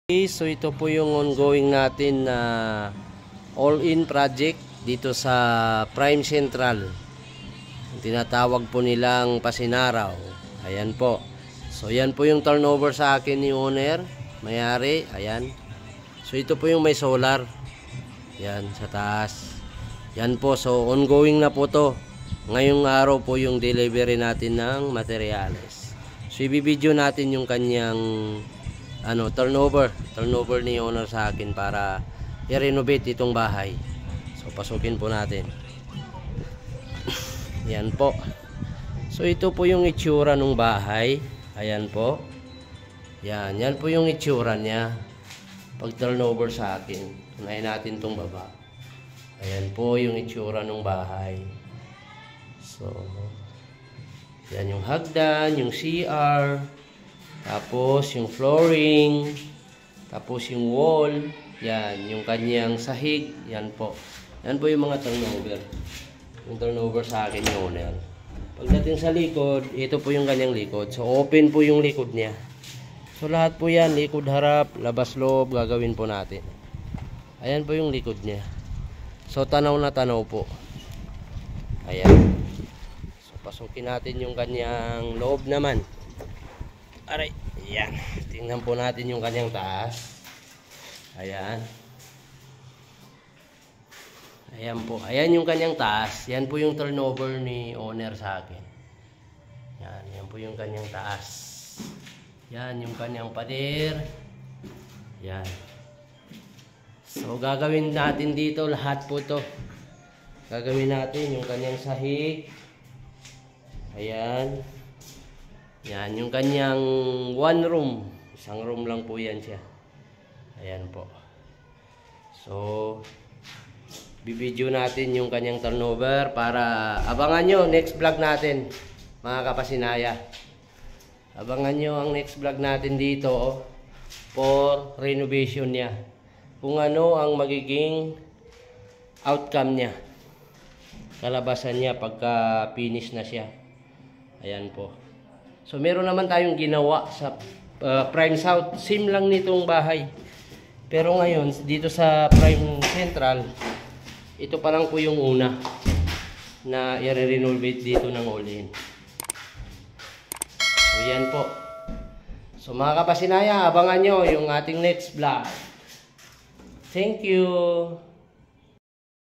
So ito po yung ongoing natin na all-in project dito sa Prime Central. Tinatawag po nilang Pasinaraw. Ayan po. So yan po yung turnover sa akin ni owner, may-ari. Ayan. So ito po yung may solar. Yan sa taas. Yan po. So ongoing na po to. Ngayong araw po yung delivery natin ng materyales. So ibibideo natin yung kanyang turnover ni owner sa akin para i-renovate itong bahay. So pasukin po natin. Yan po. So ito po yung itsura ng bahay. Ayan po. Yan po yung itsura niya pag turnover sa akin. Unahin natin tong baba. Ayan po yung itsura ng bahay. So yan yung hagdan, yung CR, tapos yung flooring, tapos yung wall, yan, yung kanyang sahig, yan po. Yan po yung mga turnover. Yung turnover sa akin yung owner. Pagdating sa likod, ito po yung kanyang likod. So open po yung likod niya. So lahat po yan, likod harap, labas loob, gagawin po natin. Ayan po yung likod niya. So tanaw na tanaw po. Ayan. So pasukin natin yung kanyang loob naman. Aray, ayan. Tingnan po natin yung kanyang taas. Ayan. Ayan po. Ayan yung kanyang taas. Yan po yung turnover ni owner sa akin. Yan po yung kanyang taas. Yan yung kanyang pader. Yan. So gagawin natin dito lahat po to. Gagawin natin yung kanyang sahig. Ayan. Yan, yung kanyang one room. Isang room lang po yan siya. Ayan po. So, bibidyo natin yung kanyang turnover para abangan nyo next vlog natin, mga kapasinaya. Abangan nyo ang next vlog natin dito for renovation niya. Kung ano ang magiging outcome niya. Kalabasan niya pagka finish na siya. Ayan po. So meron naman tayong ginawa sa Prime South. Same lang nitong bahay. Pero ngayon dito sa Prime Central, ito pa lang po yung una na i-renovate dito ng all-in. So yan po. So mga kapasinaya, abangan nyo yung ating next vlog. Thank you.